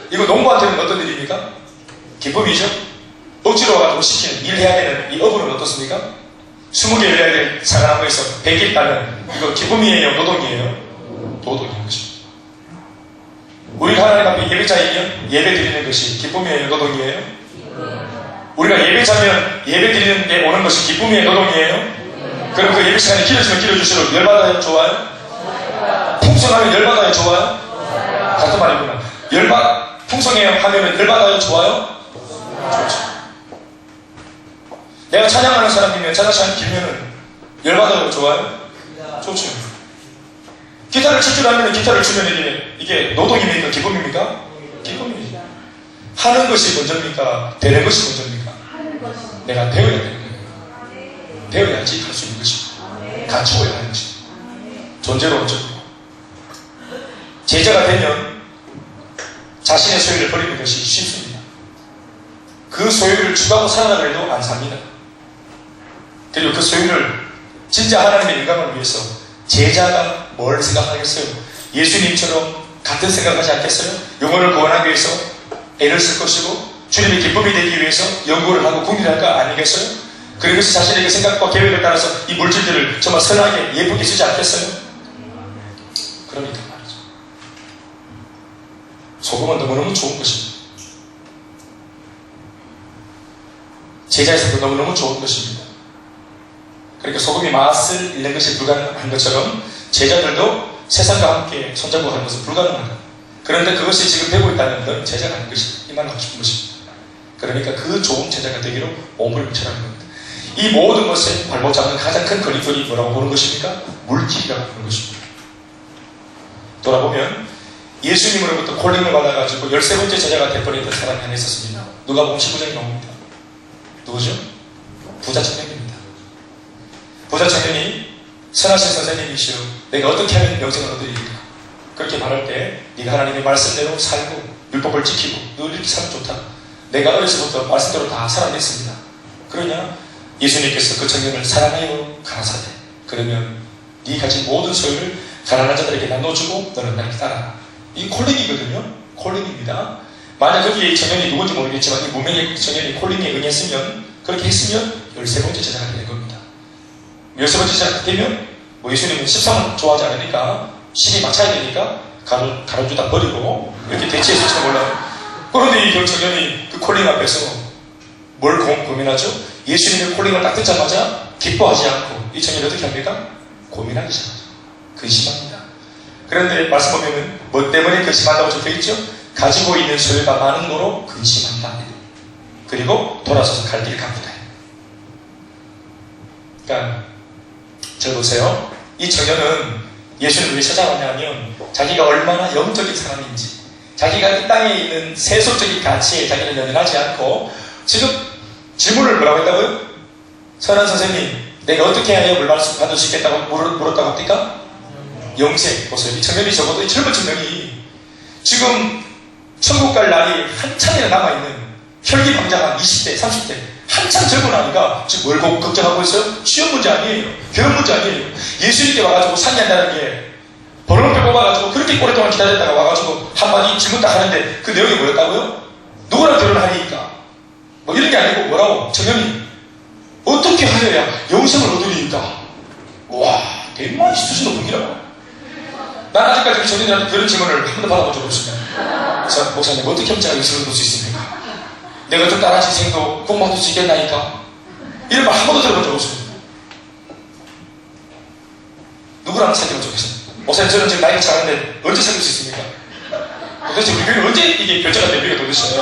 이거 농부한테는 어떤 일입니까? 기쁨이죠? 억지로 와가지고 시키는 일해야 되는 이 어부는 어떻습니까? 20개 열려야 될 사과나무에서 100개 따면 이거 기쁨이에요? 노동이에요? 노동인 것입니다. 우리가 하나님 앞에 예배자이면 예배 드리는 것이 기쁨이에요? 노동이에요? 우리가 예배자면 예배 드리는 데 오는 것이 기쁨이에요? 노동이에요? 그럼 그 예배 시간에 길어지면 길어질수록 열받아요? 좋아요? 풍성하면 열받아요? 좋아요? 같은 말이구나. 풍성해요 하면 열받아요? 좋아요? 좋죠. 내가 찬양하는 사람이면 찬양 시간이 길면은 열받아요? 좋아요? 좋죠. 기타를 칠 줄 알면 기타를 치면 이게 노동입니까? 기쁨입니까? 기쁨입니다. 하는 것이 먼저입니까? 되는 것이 먼저입니까? 내가 배워야 되는 거예요. 배워야지 할 수 있는 것입니다. 갖추어야 하는 것입니다. 존재로 먼저입니다. 제자가 되면 자신의 소유를 버리는 것이 쉽습니다. 그 소유를 추구하고 살아가려 해도 안 삽니다. 그리고 그 소유를 진짜 하나님의 영광을 위해서 제자가 뭘 생각하겠어요? 예수님처럼 같은 생각하지 않겠어요? 영혼을 구원하기 위해서 애를 쓸 것이고 주님의 기쁨이 되기 위해서 연구를 하고 궁리를 할까 아니겠어요? 그러면서 자신에게 생각과 계획을 따라서 이 물질들을 정말 선하게 예쁘게 쓰지 않겠어요? 그러니까 말이죠. 소금은 너무너무 좋은 것입니다. 제자에서도 너무너무 좋은 것입니다. 그러니까 소금이 맛을 잃는 것이 불가능한 것처럼 제자들도 세상과 함께 손잡고 가는 것은 불가능하다. 그런데 그것이 지금 되고 있다는 건 제자가 아닌 것이다. 이 말을 하고 싶은 것입니다. 그러니까 그 좋은 제자가 되기로 몸을 뭉쳐라는 겁니다. 이 모든 것에 발목 잡는 가장 큰 걸림돌이 뭐라고 보는 것입니까? 물질이라고 보는 것입니다. 돌아보면 예수님으로부터 콜링을 받아가지고 13번째 제자가 되어버렸던 사람이 하나 있었습니다. 누가복음 19장에 나옵니다. 누구죠? 부자 청년입니다. 부자 청년이 선하신 선생님이시여 내가 어떻게 하면 영생을 얻으리까? 그렇게 말할 때 네가 하나님의 말씀대로 살고 율법을 지키고 늘 이렇게 살면 좋다. 내가 어려서부터 말씀대로 다 살아냈습니다. 그러냐? 예수님께서 그 청년을 사랑하여 가라사대 그러면 네 가진 모든 소유를 가난한 자들에게 나눠주고 너는 나를 따라. 이 콜링이거든요. 콜링입니다. 만약 거기에 청년이 누군지 모르겠지만 이 무명의 청년이 콜링에 응했으면 그렇게 했으면 13번째 제자가 되는 겁니다. 13번째 제자가 되면 뭐 예수님은 13을 좋아하지 않으니까 10이 맞춰야 되니까 가로주다 버리고 이렇게 대치했을지도 몰라요. 그런데 이 청년이 그 콜링 앞에서 뭘 고민하죠? 예수님의 콜링을 딱 듣자마자 기뻐하지 않고 이 청년이 어떻게 합니까? 고민하기 시작하죠. 근심합니다. 그런데 말씀 보면 뭐 때문에 근심한다고 적혀있죠? 가지고 있는 소유가 많은 거로 근심한다. 그리고 돌아서서 갈 길 가쁘다. 그러니까 잘 보세요. 이 청년은 예수님을 왜 찾아왔냐면 자기가 얼마나 영적인 사람인지 자기가 이 땅에 있는 세속적인 가치에 자기는 연연하지 않고 지금 질문을 뭐라고 했다고요? 선한 선생님 내가 어떻게 해야 물 받을 수 있겠다고 물었다고 합니까? 영생. 보세요. 이 청년이 적어도 이 젊은 청년이 지금 천국 갈 날이 한참이나 남아있는 혈기방장한 20대, 30대 한참 젊은 아이가 지금 뭘 걱정하고 있어요? 취업 문제 아니에요. 결혼 문제 아니에요. 예수님께 와가지고 상의한다는 게 번호표 뽑아가지고 그렇게 오랫동안 기다렸다가 와가지고 한마디 질문 딱 하는데 그 내용이 뭐였다고요? 누구랑 결혼하니까 뭐 이런 게 아니고 뭐라고? 청년이 어떻게 하여야 영생을 얻으리까? 와, 대만이 수준 높은 기라고. 난 아직까지 청년들한테 그런 질문을 한 번도 받아본 적 없습니다. 자, 목사님 어떻게 하면 제가 영생을 얻을 수 있습니까? 내가 좀 따라한 인생도 공부할 수 있겠나니까? 이런 말 한 번도 들어본 적 없습니다. 누구랑 사귀어본 적 있습니까? 목사님 저는 지금 나이가 작은데 언제 사귈 수 있습니까? 도대체 우리 교회는 언제 이게 결정가 됩니까 도대체?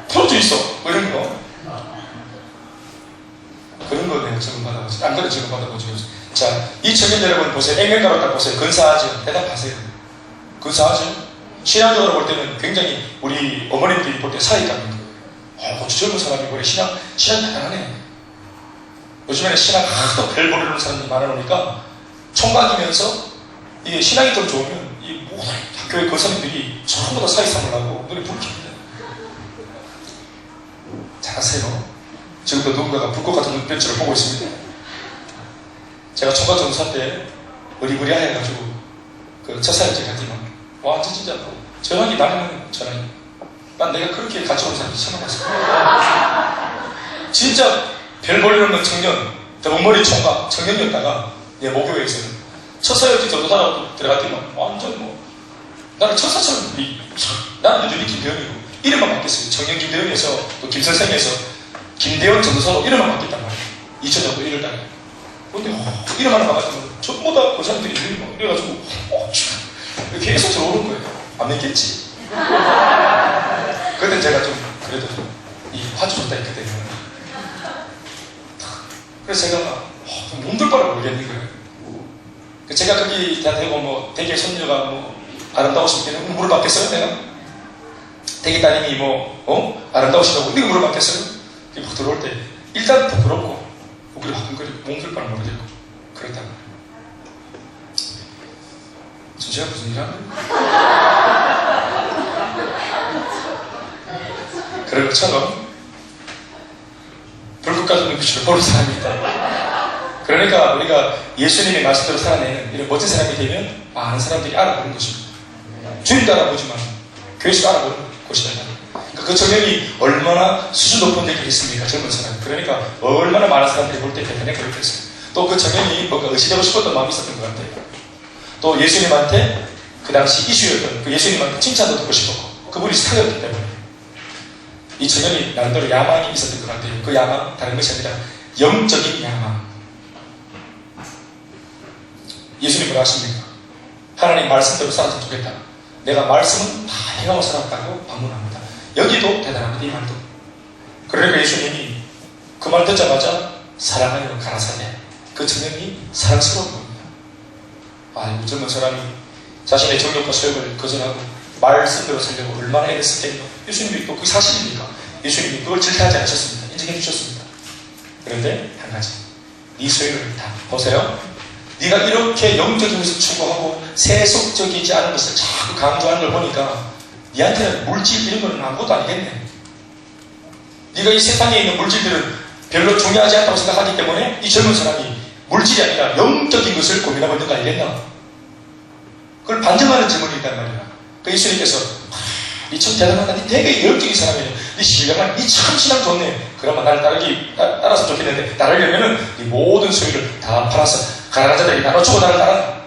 풀어져 있어. 뭐 이런 거. 그런 거 내가 질문 받아보죠. 안 그런 질문 받아보죠. 자, 이 청년 여러분 보세요. 액면가로 딱 보세요. 근사하죠? 대답하세요. 근사하죠? 신앙적으로 볼 때는 굉장히 우리 어머님들이 볼 때 사익감인 거예요. 어째 젊은 사람이 그래. 신앙 대단하네. 요즘에는 신앙 하도 별 모르는 사람들이 많아놓으니까 총각이면서 이게 신앙이 좀 좋으면 이 모든 학교의 거사님들이 전부 다 사익 삼으려고 눈에 불을 켭니다. 잘하세요. 지금도 누군가가 불꽃 같은 눈빛으로 보고 있습니다. 제가 총각 전사 때 어리부리하 해가지고 그 첫 사역제 갔지만 와 진짜 전화기 나는 전화기 난 내가 그렇게 같이 오는 사람이 처음 봤어. 진짜 별 볼일 없는 청년 대목머리 총각 청년이었다가 내 모교회에서는 첫 사역제 전도사라고 들어갔더니만 완전 뭐 나는 천사처럼 나는 여전히 김대현이고 이름만 바뀌었어요. 청년 김대현에서 또 김선생에서 김대현 전도사로 이름만 바뀌었단 말이에요. 2000년도 1월달에. 근데 이름 하나 바꿨으면 전부 다 그 사람들이 이름이 막 이래가지고 계속 들어오는 거예요. 안 믿겠지. 그때 제가 좀 그래도 이 화주 좋다 했거든요. 그래서 제가 몸둘 바를 모르겠는 거예요. 제가 거기 다 되고 뭐 대개 손녀가 뭐 아름다우시면 물을 받겠어요 내가? 대개 따님이 뭐 아름다우시다고 내가 물을 받겠어요? 막 들어올 때 일단 부끄럽고 목소리 화끈거리고 몸둘 바를 모르겠고 그랬단 말이에요. 지금 제가 무슨 일 하는 그런 것처럼 불꽃 같은 눈빛으로 보는 사람이 있다. 그러니까 우리가 예수님의 말씀대로 살아내는 이런 멋진 사람이 되면 많은 사람들이 알아보는 것입니다. 주님도 알아보지만 교회에서 알아보는 곳이다. 그러니까 그 청년이 얼마나 수준 높은 얘기를 했습니까? 젊은 사람. 그러니까 얼마나 많은 사람들이 볼 때 대단히 그렇게 했어요. 또 그 청년이 뭔가 의식하고 싶었던 마음이 있었던 것 같아요. 또 예수님한테 그 당시 이슈였던 그 예수님한테 칭찬도 듣고 싶었고 그분이 스타였기 때문에 이 청년이 나름대로 야망이 있었던 것 같아요. 그 야망 다른 것이 아니라 영적인 야망. 예수님 뭐라 하십니까? 하나님 말씀대로 살았으면 좋겠다. 내가 말씀은 다 행하고 살았다고 반문합니다. 여기도 대단합니다. 이 말도. 그러니까 예수님이 그 말 듣자마자 사랑하여 가라사대. 그 청년이 사랑스러운 겁니다. 아이고 젊은 사람이 자신의 정력과 소욕을 거절하고 말씀대로 살려고 얼마나 애랬을겠노. 예수님이 또 그게 사실입니까? 예수님이 그걸 질타하지 않으셨습니다. 인정해 주셨습니다. 그런데 한 가지, 네 소욕을 다 보세요. 네가 이렇게 영적인 것을 추구하고 세속적이지 않은 것을 자꾸 강조하는 걸 보니까 네한테는 물질 이런 거는 아무것도 아니겠네. 네가 이 세상에 있는 물질들은 별로 중요하지 않다고 생각하기 때문에 이 젊은 사람이 물질이 아니라 영적인 것을 고민하고 있는 거 아니겠나? 그걸 반증하는 질문이 있단 말이야. 그 예수님께서 니 참 대단하다. 니 되게 영적인 사람이네. 니 신령한, 니 참 신앙 좋네. 그러면 나를 따라서 좋겠는데 따르려면은 니 모든 소유를 다 팔아서 가난한 자들에게 나눠주고 나를 따라.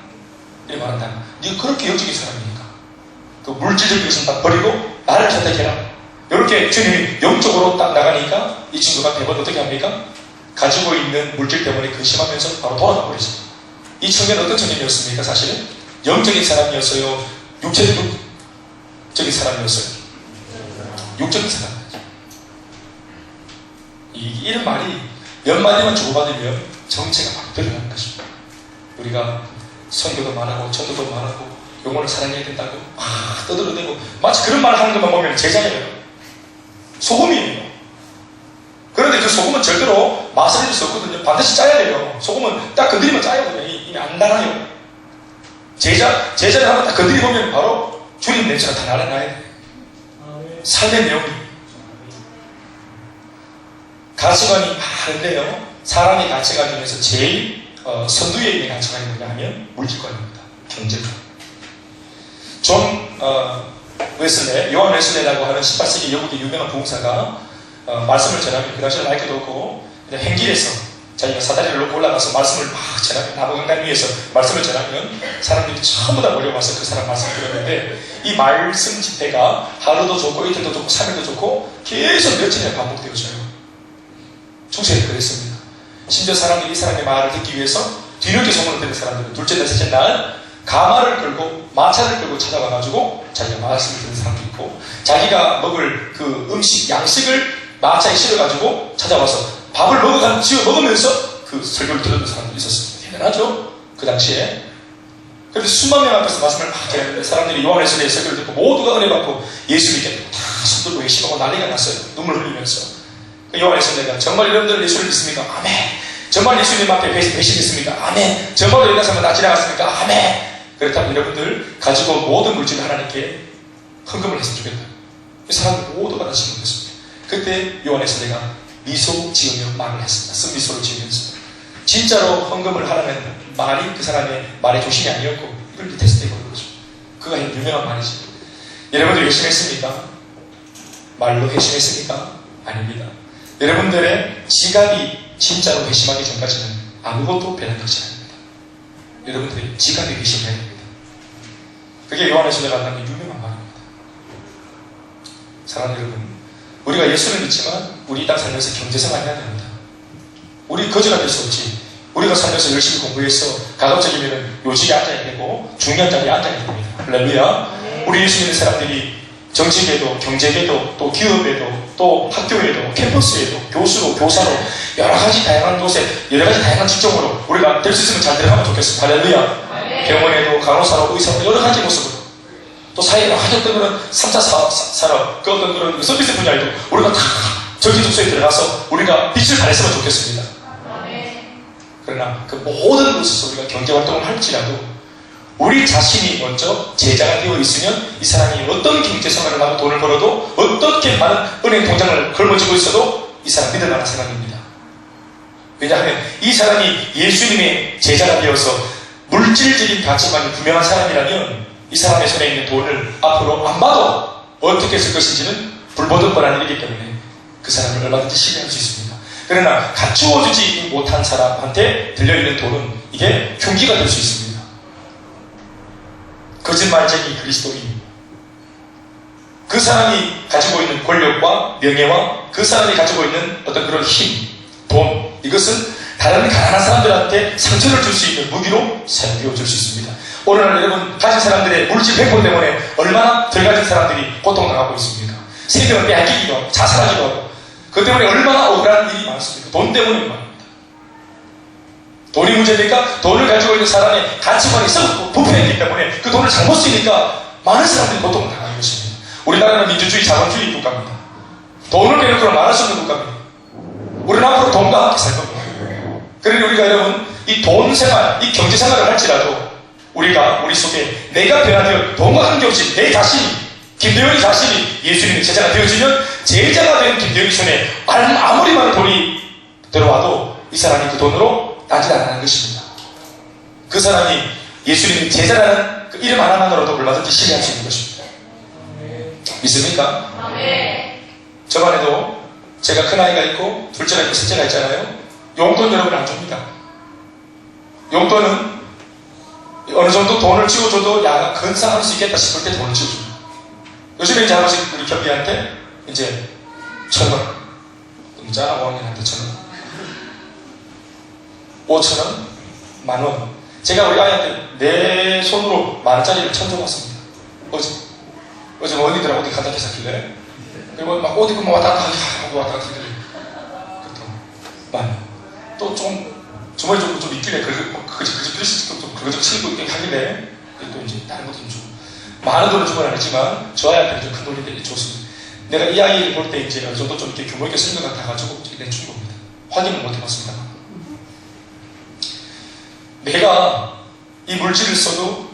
이렇게 말한다. 니가 그렇게 영적인 사람이니까 그 물질적인 것은 다 버리고 나를 선택해라. 이렇게 주님이 영적으로 딱 나가니까 이 친구가 대번 어떻게 합니까? 가지고 있는 물질 때문에 근심하면서 바로 돌아가 버리죠. 이 청년은 어떤 청년이었습니까? 사실은 영적인 사람이었어요? 육적인 사람이었어요? 육적인 사람이었죠. 이런 말이 몇 마디만 주고받으면 정체가 막 드러나는 것입니다. 우리가 선교도 말하고 전도도 말하고 영혼을 사랑해야 된다고 막 떠들어대고 마치 그런 말 하는 것만 보면 제자예요. 소금이에요. 그런데 그 소금은 절대로 맛을 해줄 수 없거든요. 반드시 짜야 돼요. 소금은 딱 건드리면 짜요. 그냥 이미 안 달아요. 제자를 한번 딱 건드리보면 바로 주님 냄새가 다 날아나야 돼요. 삶의 내용이. 가치관이 많은데요. 사람의 가치관 중에서 제일 선두에 있는 가치관이 뭐냐 하면 물질관입니다. 경제관. 요한 웨슬레라고 하는 18세기 영국의 유명한 부흥사가 말씀을 전하면 그 당시에 마이크도 없고 그냥 행길에서 자기가 사다리를 놓고 올라가서 말씀을 막 전하면 나무강단 위에서 말씀을 전하면 사람들이 전부 다 몰려와서 그 사람 말씀을 들었는데 이 말씀 집회가 하루도 좋고 이틀도 좋고 3일도 좋고 계속 며칠이나 반복되어져요. 중세에 그랬습니다. 심지어 사람들이 이 사람의 말을 듣기 위해서 뒤늦게 소문을 듣는 사람들은 둘째 날 셋째 날 가마를 끌고 마차를 끌고 찾아와가지고 자기가 말씀을 듣는 사람도 있고 자기가 먹을 그 음식 양식을 마차에 실어가지고 찾아와서 밥을 지어 먹으면서 그 설교를 들었던 사람들이 있었습니다. 대단하죠? 그 당시에. 그런데 수만 명 앞에서 말씀을 막 드렸는데 사람들이 요한에서의 설교를 듣고 모두가 은혜 받고 예수 믿게 다 손들고 의심하고 난리가 났어요. 눈물 흘리면서. 요한에서 내가 정말 여러분들 예수를 믿습니까? 아멘. 정말 예수님 앞에 배신했습니까? 아멘. 정말로 일어나서 나 지나갔습니까? 아멘. 그렇다면 여러분들 가지고 모든 물질을 하나님께 헌금을 했으면 좋겠다. 이 사람들 모두가 다 질문했습니다. 그때 요한에서 내가 미소 지으며 말을 했습니다. 쓴미소를 지으면서 진짜로 헌금을 하라는 말이 그 사람의 말의 조심이 아니었고 이걸 테스트해 보는 거죠. 그가 유명한 말이지. 여러분들 회심했습니까? 말로 회심했습니까? 아닙니다. 여러분들의 지갑이 진짜로 회심하기 전까지는 아무것도 변한 것이 아닙니다. 여러분들이 지갑이 회심해야 됩니다. 그게 요한에서 내가 만난 유명한 말입니다. 사랑하는 여러분, 우리가 예수를 믿지만 우리 이 땅 살면서 경제생활 해야 됩니다. 우리 거지가 될 수 없지. 우리가 살면서 열심히 공부해서 가급적이면 요직에 앉아야 되고 중요한 자리에 앉아야 됩니다. 할렐루야. 우리 예수 믿는 사람들이 정치계도 경제계도 또 기업에도 또 학교에도 캠퍼스에도 교수로 교사로 여러 가지 다양한 곳에 여러 가지 다양한 직종으로 우리가 될 수 있으면 잘 들어가면 좋겠습니다. 할렐루야. 병원에도 간호사로 의사로 여러 가지 모습으로 또 사회가 어떤 그런 3차 산업 그 어떤 그런 서비스 분야에도 우리가 다 전기적소에 들어가서 우리가 빛을 발했으면 좋겠습니다. 그러나 그 모든 곳에서 우리가 경제활동을 할지라도 우리 자신이 먼저 제자가 되어 있으면 이 사람이 어떤 경제생활을 하고 돈을 벌어도 어떻게 많은 은행 통장을 걸머쥐고 있어도 이 사람 믿을 만한 사람입니다. 왜냐하면 이 사람이 예수님의 제자가 되어서 물질적인 가치관이 분명한 사람이라면 이 사람의 손에 있는 돈을 앞으로 안 봐도 어떻게 쓸 것인지는 불보듯 뻔한 일이기 때문에 그 사람을 얼마든지 신뢰할 수 있습니다. 그러나 갖추어주지 못한 사람한테 들려있는 돈은 이게 흉기가 될 수 있습니다. 거짓말쟁이 그리스도인, 그 사람이 가지고 있는 권력과 명예와 그 사람이 가지고 있는 어떤 그런 힘, 돈, 이것은 다른 가난한 사람들한테 상처를 줄 수 있는 무기로 사용되어 줄 수 있습니다. 오늘날 여러분 가진 사람들의 물질 횡포 때문에 얼마나 덜 가진 사람들이 고통당하고 있습니까? 생명을 빼앗기기도 하고 자살하기도 하고 그 때문에 얼마나 억울한 일이 많습니까? 돈 때문에 말입니다. 돈이 문제니까 돈을 가지고 있는 사람의 가치관이 썩고 부패했기 때문에 그 돈을 잘못 쓰니까 많은 사람들이 고통을 당하는 것입니다. 우리나라는 민주주의 자본주의 국가입니다. 돈을 빼놓고는 말할 수 없는 국가입니다. 우리는 앞으로 돈과 함께 살 겁니다. 그러니 우리가 여러분 이 돈 생활, 이 경제 생활을 할지라도 우리가 우리 속에 내가 변화되어 돈과 관계없이 내 자신이, 김대영이 자신이 예수님의 제자가 되어지면 제자가 된 김대영이 손에 아무리 많은 돈이 들어와도 이 사람이 그 돈으로 따지 않는 것입니다. 그 사람이 예수님의 제자라는 그 이름 하나만으로도 얼마든지 신뢰할 수 있는 것입니다. 믿습니까? 저번에도 제가 큰아이가 있고 둘째가 있고 셋째가 있잖아요. 용돈 여러분 안 줍니다. 용돈은 어느 정도 돈을 지어줘도 야가 건사할 수 있겠다 싶을 때 돈을 지어줍니다. 요즘에 이제 아버지 우리 경비한테 이제 1,000원, 문자 5학년한테 1,000원, 5,000원, 10,000원. 제가 우리 아이한테 내 손으로 10,000원짜리를 1,000 줘봤습니다. 어제 뭐 언니들하고 어디 갔다 계셨길래 그리고 막 어디 뭐 왔다 갔다 하길래 또 좀 주머니 좀 있길래 그거 치고 이렇게 하길래 또 이제 다른 것도 좀 주고 많은 돈을 주고는 아니지만 저 아이한테는 좀 큰 돈이 좋습니다. 내가 이 아이를 볼 때 이제 어느 정도 좀 이렇게 규모 있게 쓰는 것 같아가지고 내준 겁니다. 확인을 못 해봤습니다. 내가 이 물질을 써도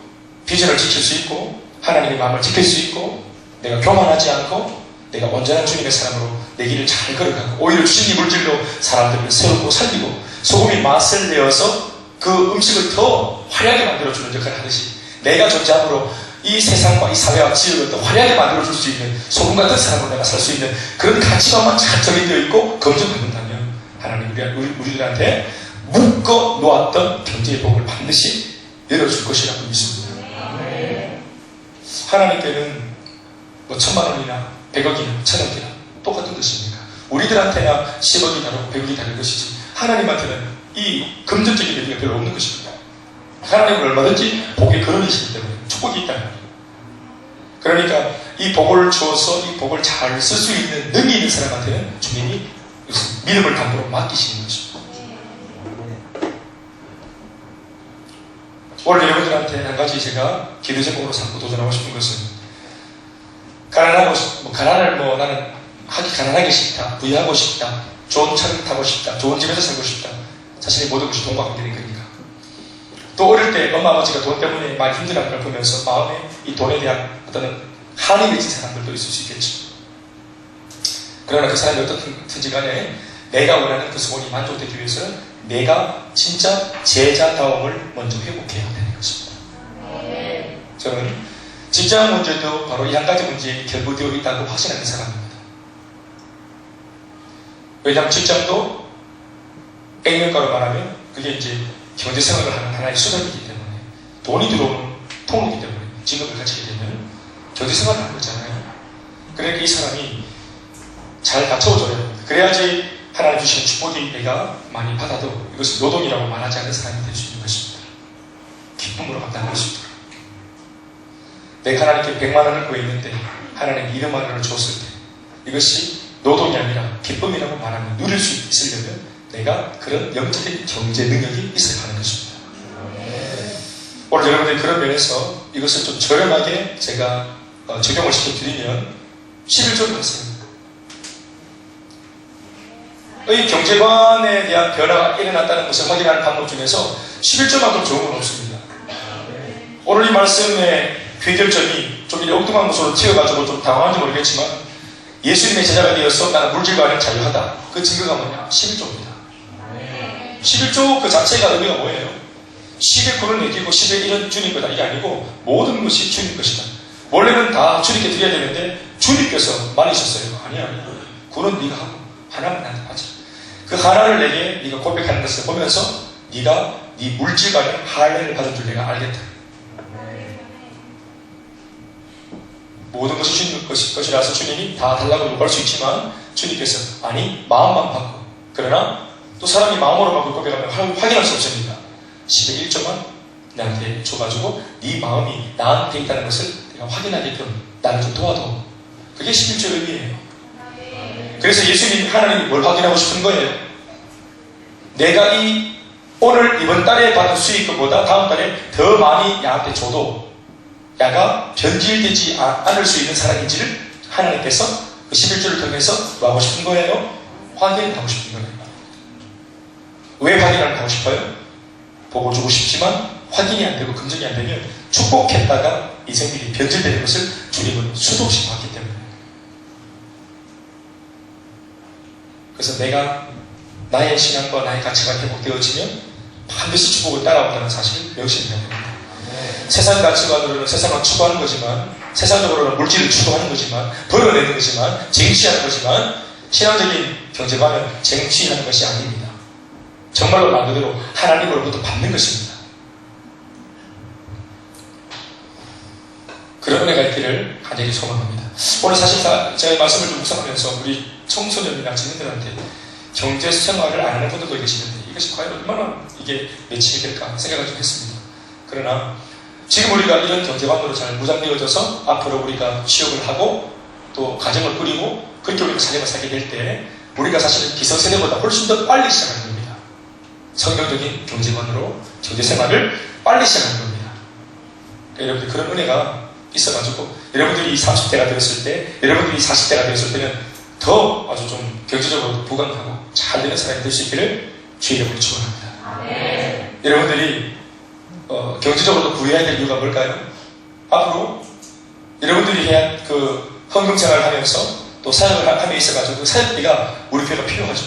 비전을 지킬 수 있고 하나님의 마음을 지킬 수 있고 내가 교만하지 않고 내가 온전한 주님의 사람으로 내 길을 잘 걸어가고 오히려 주신 이 물질로 사람들을 새롭고 살리고 소금이 맛을 내어서 그 음식을 더 화려하게 만들어주는 역할을 하듯이 내가 존재함으로 이 세상과 이 사회와 지역을 더 화려하게 만들어줄 수 있는 소금 같은 사람으로 내가 살 수 있는 그런 가치관만 잘 정해되어 있고 검증받는다면 하나님 우리들한테 묶어 놓았던 경제의 복을 반드시 열어줄 것이라고 믿습니다. 하나님께는 뭐 1,000,000원이나 100억이나 1,000억이나 똑같은 것입니까? 우리들한테나 10억이 다르고 100억이 다른 것이지 하나님한테는 이 금전적인 의미가 별로 없는 것입니다. 하나님은 얼마든지 복에 걸어내시기 때문에 축복이 있다는 거예요. 그러니까 이 복을 주어서 이 복을 잘 쓸 수 있는 능이 있는 사람한테는 주님이 믿음을 담보로 맡기시는 것입니다. 오늘 여러분들한테 한 가지 제가 기도 제목으로 삼고 도전하고 싶은 것은 나는 가난하기 싫다, 부유하고 싶다, 좋은 차를 타고 싶다, 좋은 집에서 살고 싶다. 자신의 모든 것이 돈과 관계된 거니까. 또 어릴 때 엄마 아버지가 돈 때문에 많이 힘들어하는 걸 보면서 마음에 이 돈에 대한 어떤 한이 맺힌 사람들도 있을 수 있겠죠. 그러나 그 사람이 어떻든지 간에 내가 원하는 그 소원이 만족되기 위해서는 내가 진짜 제자다움을 먼저 회복해야 되는 것입니다. 저는 직장 문제도 바로 이 한 가지 문제에 결부되어 있다고 확신하는 사람입니다. 왜냐하면 직장도 액면가로 말하면 그게 이제 경제생활을 하는 하나의 수단이기 때문에 돈이 들어오는 통로이기 때문에 직업을 가지게 되면 경제생활을 하는 거잖아요. 그러니까 이 사람이 잘 갖춰줘야 됩니다. 그래야지 하나님 주시는 축복이 내가 많이 받아도 이것을 노동이라고 말하지 않는 사람이 될 수 있는 것입니다. 기쁨으로 감당할 수 있도록. 내가 하나님께 100,000,000원을 구했는데 하나님 200,000,000원을 줬을 때 이것이 노동이 아니라 기쁨이라고 말하면 누릴 수 있으려면 내가 그런 영적인 경제 능력이 있어야 하는 것입니다. 오늘 여러분들이 그런 면에서 이것을 좀 저렴하게 제가 적용을 시켜드리면 11조를 했습니다. 이 경제관에 대한 변화가 일어났다는 것을 확인하는 방법 중에서 11조만큼 좋은 건 없습니다. 오늘 이 말씀의 귀결점이 좀 이렇게 엉뚱한 것으로 튀어가지고 좀 당황한지 모르겠지만 예수님의 제자가 되어서 나는 물질과는 자유하다. 그 증거가 뭐냐? 11조입니다. 11조 그 자체가 의미가 뭐예요? 10의 9는 내 끼고 10의 1은 주님 거다. 이게 아니고 모든 것이 주님 것이다. 원래는 다 주님께 드려야 되는데 주님께서 말이셨어요. 아니야. 그건 네가 하고 하나만 나한테 받자. 그 하나를 내게 네가 고백하는 것을 보면서 네가 네 물질과의 할례를 받은 줄 내가 알겠다. 모든 것이 주님 것이라서 주님이 다 달라고 요구할 수 있지만 주님께서 아니 마음만 받고 그러나 또 사람이 마음으로 받고 고백하면 확인할 수 없습니다. 10의 1조만 나한테 줘가지고 네 마음이 나한테 있다는 것을 내가 확인하게끔 나를 좀 도와줘. 그게 11조의 의미예요. 그래서 예수님 하나님이 뭘 확인하고 싶은 거예요? 내가 오늘 이번 달에 받은 수익금보다 다음 달에 더 많이 야한테 줘도 야가 변질되지 않을 수 있는 사람인지를 하나님께서 그 11조를 통해서 뭐 하고 싶은 거예요? 확인하고 싶은 거예요. 왜 확인을 하고 싶어요? 복을 주고 싶지만 확인이 안 되고 검증이 안 되면 축복했다가 인생들이 변질되는 것을 주님은 수도 없이 봤기 때문에. 그래서 내가 나의 신앙과 나의 가치가 회복되어지면 반드시 축복을 따라온다는 사실을 명심해야 됩니다. 세상 가치관으로는 세상을 추구하는 거지만, 세상적으로는 물질을 추구하는 거지만, 벌어내는 거지만, 쟁취하는 거지만, 신앙적인 경제관은 쟁취하는 것이 아닙니다. 정말로 말 그대로 하나님으로부터 받는 것입니다. 그런 은혜가 있기를 간절히 소망합니다. 오늘 사실 제가 말씀을 좀 묵상하면서 우리 청소년이나 청년들한테 경제 생활을 안 하는 분들도 계시는데 이것이 과연 얼마나 이게 매칭이 될까 생각을 좀 했습니다. 그러나 지금 우리가 이런 경제관으로 잘 무장되어져서 앞으로 우리가 취업을 하고 또 가정을 꾸리고 그렇게 우리가 삶을 살게 될 때 우리가 사실 기성세대보다 훨씬 더 빨리 시작하는 겁니다. 성경적인 경제관으로 경제생활을 빨리 시작하는 겁니다. 여러분들 그런 은혜가 있어가지고 여러분들이 30대가 되었을 때 여러분들이 40대가 되었을 때는 더 아주 좀 경제적으로 부강하고 잘 되는 사람이 될 수 있기를 주의 이름으로 축원합니다. 네. 여러분들이 경제적으로 부유해야 될 이유가 뭘까요? 앞으로 여러분들이 해야 그 헌금생활을 하면서 또 사역을 함에 있어가지고 그 사역비가 우리 교회가 필요하죠.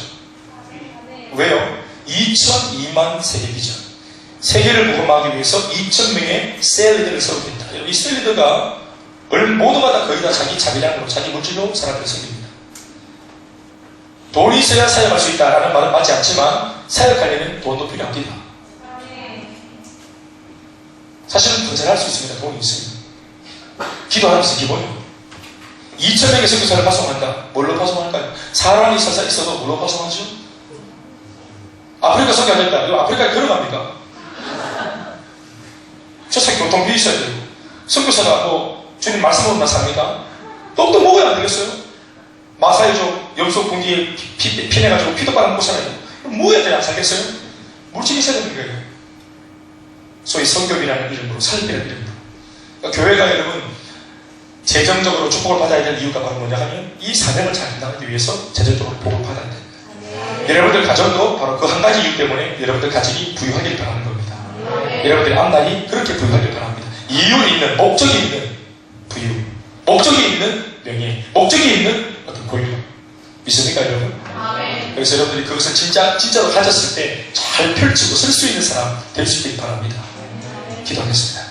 왜요? 2,002만 세계 비전. 세계를 복음하기 위해서 2,000명의 셀리더를 세우겠다. 이 셀리더가 모두가 다 거의 다 자기 자비량으로 자기 물질로 사람들을 섬깁니다. 돈이 있어야 사역할 수 있다라는 말은 맞지 않지만 사역하려면 돈도 필요합니다. 사실은 더 잘할 수 있습니다. 돈이 있으면. 기도하는 것은 기본이에요. 2,000명의 선교사를 파송한다. 뭘로 파송할까요? 사람이 있어도 뭘로 파송하죠? 아프리카 선교하겠다. 이거 아프리카에 걸어갑니까? 저새 교통비 있어야 되고 선교사가 뭐 주님 말씀으로만 삽니까? 떡도 먹어야 안 되겠어요? 마사이족 염소 공기에 피내가지고 피도 빨아 먹고 살아야 되고 뭐야 되냐 안 살겠어요? 물질이 있어야 되는 거예요. 소위 성교비라는 이름으로 살비라는 이름으로. 그러니까 교회가 여러분 재정적으로 축복을 받아야 될 이유가 바로 뭐냐 하면 이 사명을 잘 감당하기 위해서 재정적으로 복을 받아야 돼요. 여러분들 가정도 바로 그 한 가지 이유 때문에 여러분들 가정이 부유하길 바라는 겁니다. 여러분들의 앞날이 그렇게 부유하길 바랍니다. 이유는 있는, 목적이 있는 부유, 목적이 있는 명예, 목적이 있는 어떤 고유. 믿습니까 여러분? 그래서 여러분들이 그것을 진짜로 가졌을 때 잘 펼치고 쓸 수 있는 사람 될 수 있길 바랍니다. 기도하겠습니다.